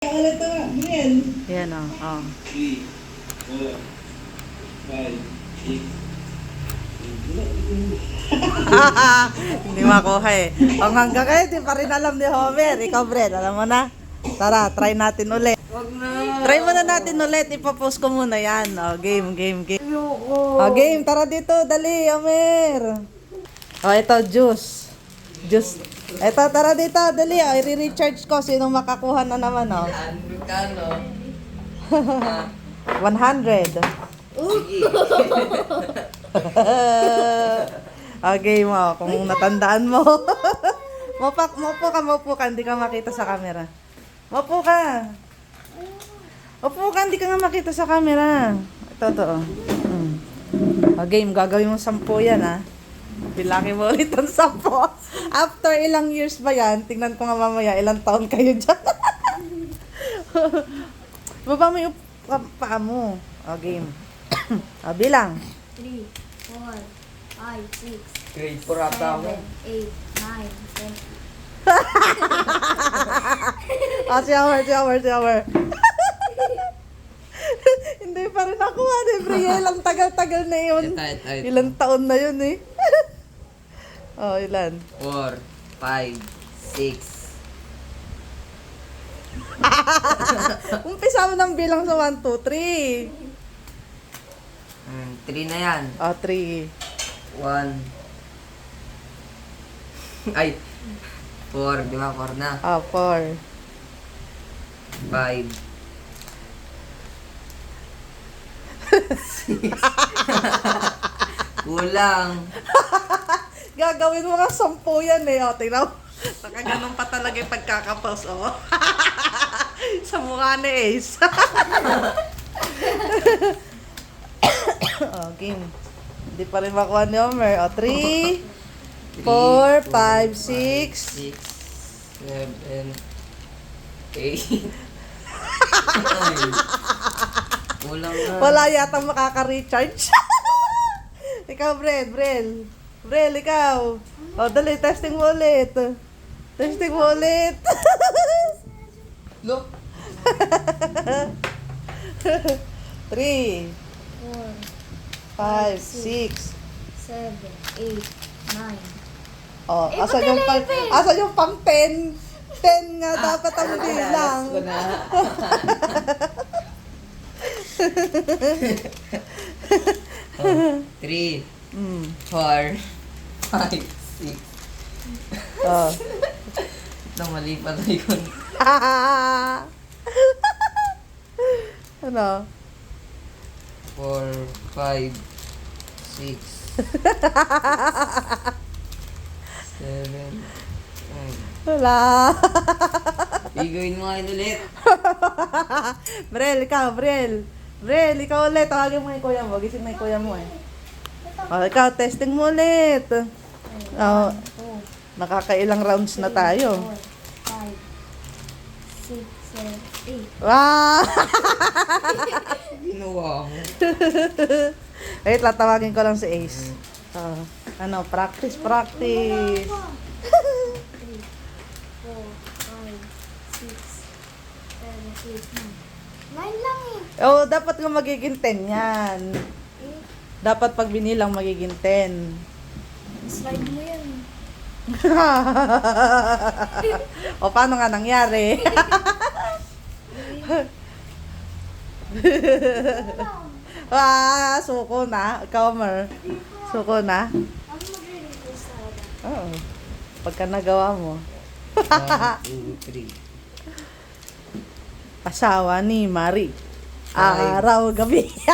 Yan o. Oh. 3, 4, 5, 6. Hindi makuha eh. Ang hanggang kayo, di pa rin alam ni Homer. Ikaw, Bren, alam mo na? Tara, try natin ulit. Wag na. Try muna natin ulit. Ipapost ko muna yan. O, game. O, game. Tara dito. Dali, Homer. O, ito, juice. Ito, tara dito. Dali, o. I-recharge ko. Sinong makakuha na naman, o. Kano? 100. Okay mo, kung natandaan mo. Maupo ka, hindi ka makita sa camera. Maupo ka, hindi ka nga makita sa camera. Ito. Game, gagawin mo 10 yan, ha. Bilangin mo ulit ang 10. After ilang years ba yan, tingnan ko nga mamaya, ilang taon kayo dyan. Baba mo yung paa mo. O, game. O, bilang. 3, 4, 5, 6, Grade 4 ata ako. 7, 8, 9, 10. Ah, si Homer. Hindi pa rin ako, Brielle. Ang tagal-tagal na yun. Ito. Ilang taon na yun, eh. Oh, ilan? 4, 5, 6. Umpisa mo ng bilang sa 1, 2, 3. 3 na yan. Oh, 3. 1. Ay. 4, di ba? 4 na. Oh, 4. 5. 6. Kulang. Gagawin mo nga 10 yan, eh. O, tingnan mo. Nakaganon pa talaga yung pagkakapos, oh. Sa mukha ni Ace. Oh, game. Hindi pa rin makuha ni Homer. O, 3, 4, 5, 6. 6, 7, 8. Kulang na. Wala yata makaka-recharge. Ikaw, Brel, ikaw. O, dali, testing mo ulit. Look. 3, 4, 5, 6. 7, 8, 9. Oh, Eh, asan ba't yung pang, nilipin? asan yung pang 10? 10 nga dapat ang bilang. Ko na. Oh, 3, 4, 5, 6. Oh. Ito, mali pa na yun. Ano? 4, 5, 6, 7, Wala. Igawin mo ngayon ulit. Brel, ikaw ulit. Tawagin mo yung kuya mo. Gising na yung kuya mo, eh. Oh, ikaw, testing mo ulit. Oh, 2, nakakailang rounds na tayo. 4, 5, 6, 7, 8. Wow! Ginawa mo. Wait, tatawagin ko lang si Ace. Practice. 3, 4, 5, 6, 7, 8, 9. 9 lang eh. Oh, dapat nga magiging 10 yan. Dapat pag binilang magiging 10. Slide mo yan. O, paano nga nangyari? Suko na. Comer. Suko na. Ano magre-request talaga? Oo. Pagka nagawa mo. 1, 2, 3. Asawa ni Marie. Five. Araw, gabi. 7,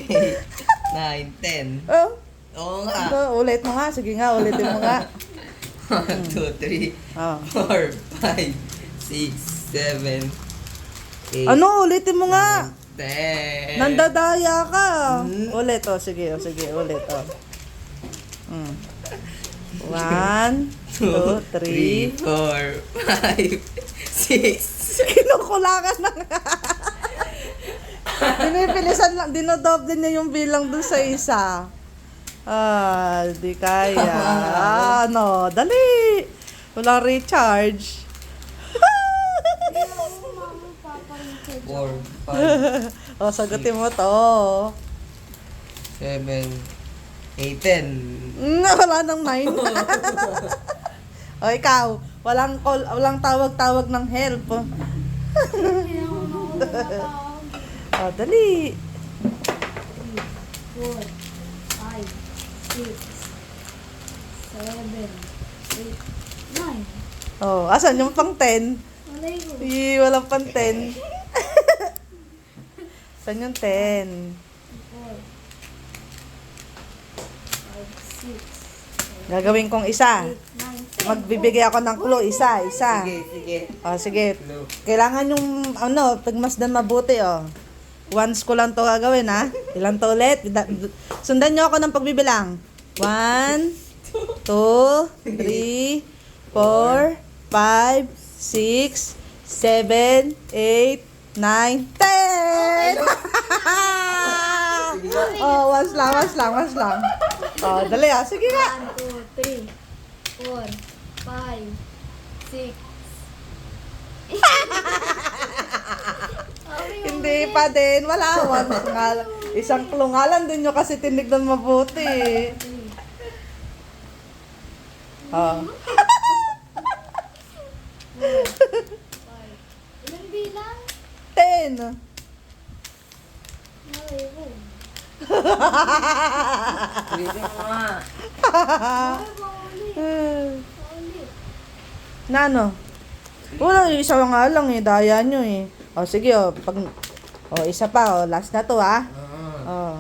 8, 9, 10. Oh, Oo nga. ulit mo nga. Sige nga, ulitin mo nga. 1, 2, 3, Oh. 4, 5, 6, 7, 8, Ano, ulitin mo nga. 10. Nandadaya ka. Ulit, sige, ulit, 1, 2, 3. 4, 5, 6. Kinukulangan na nga. Pinibilisan lang, dinodoble niya yung bilang dun sa isa. Di kaya. Dali. Walang recharge. 4, 5, O, sagutin mo to. 7, 8, 10. Wala nang 9. O, ikaw. Walang call, walang tawag-tawag ng help. O, dali. 4, 5, 6, 7, 8, 9. Oh, asan yung pang 10? Malay ko. Walang pang 10. Saan yung 10? 4, 5, 6, Gagawin kong isa. 8, 9, 10. Magbibigay ako ng clue. Isa. Sige, sige. O, sige. Hello. Kailangan yung, pagmasdan mabuti, o. Once ko lang to gagawin, ha? Ilan to ulit? Sundan nyo ako ng pagbibilang. 1, 2, 3, 4, 5, 6, 7, 8, 9, 10! Oh, once lang. Oh, dali, ha? Sige nga. 1, 2, 3, 4, 5, 6. Hindi pa din. Wala. Once nga lang. Isang clue nga lang din nyo kasi tinignan mabuti. Oh. Ilang bilang? 10. Malay ko. Ulitin mo nga. Ay, paulit. Paulit. Nano? Wala, isa nga lang eh. Daya nyo eh. O, sige o. Isa pa o. Last na to ha. O.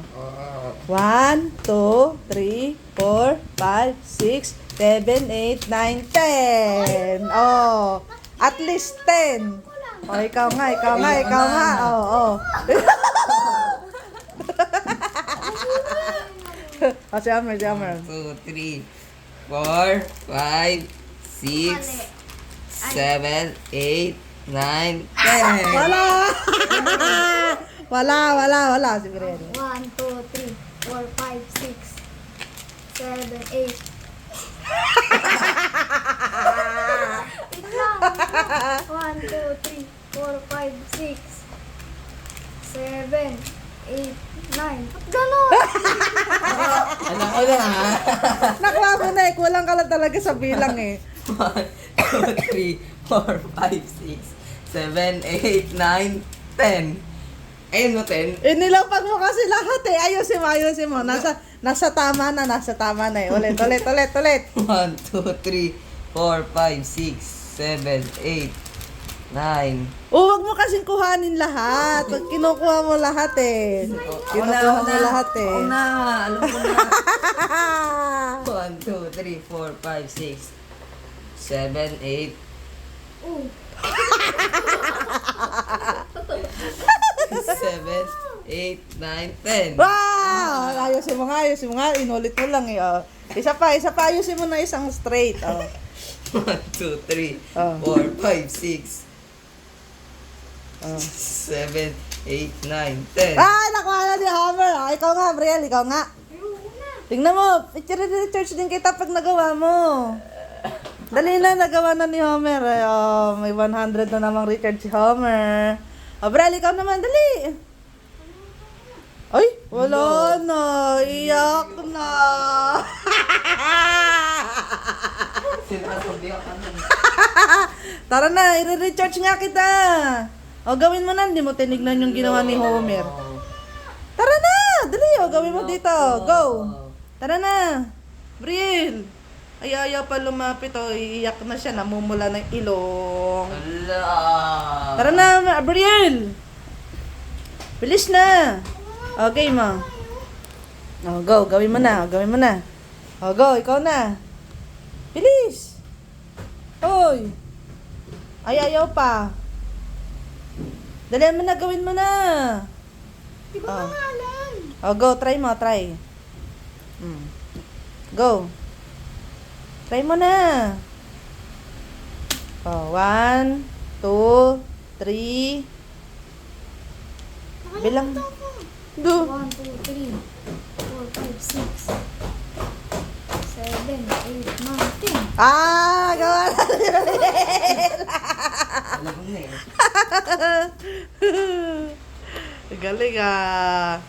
1, 2, 3, 4, 5, 6, 7, 8, 9, 10. Oh, at least 10. Oh, ikaw nga. Oh. Oh, si Amer. 2, 3, 4, 5, 6, 7, 8, 9, 10. Wala. Siguro yan. 1, 2, 3, 4, 5, 6, 7, 8. Wait lang. 1, 2, 3, 4, 5, 6, 7, 8, 9. Ba't ganon? Alam ko na ha. Nakuha mo na eh. Kulang ka lang talaga sa bilang eh. 1, 2, 3, 4, 5, 6, 7, 8, 9, 10. Ayun mo, 10. Inilapag mo kasi lahat eh. Ayusin mo. Nasa tama na eh. Ulit. 1, 2, 3, 4, 5, 6, 7, 8, 9. Huwag mo kasing kuhanin lahat. Pag kinukuha mo lahat eh. Kinukuha mo lahat eh. Ako na. Alam ko na. 1, 2, 3, 4, 5, 6, 7, 8, Oh, 7, 8, 9, 10. Wow! Ayusin mo nga. Inulit mo lang eh. Oh. Isa pa. Ayusin mo na isang straight. Oh. 1, 2, 3, Oh. 4, 5, 6, Oh. 7, 8, 9, 10. Ah! Nakuha na ni Hammer. Ah, ikaw nga, Brielle. Ikaw nga. ayoko na. Tingnan mo. I-recharge din kita pag nagawa mo. Dali na, nagawa na ni Homer. Ay, oh, may 100 na namang recharge si Homer. Oh, Brielle, ikaw naman. Dali. Ay, wala na. Iyak na. Sinasabi ako na. Tara na, i-recharge nga kita. O, gawin mo na. Hindi mo tinignan yung ginawa ni Homer. Tara na. Dali, o. Gawin mo dito. Go. Tara na. Brielle. Ay, ayaw pa lumapit. O, iiyak na siya. Namumula ng ilong. Ala. Tara na, Brielle. Bilis na. O, game mo. O, go. Gawin mo na. O, go. Ikaw na. Bilis. Hoy. Ay, ayaw pa. Dali mo na. Gawin mo na. Di ba Oh. pangalan? O, go. Try mo. Go. Try mo na. O, 1, 2, 3. Bilang. Go. 1, 2, 3, 4, 5, 6, 7, 8, 9, 10. Ah, gawa na ni Mariel. Alam ko na eh. Galing ah.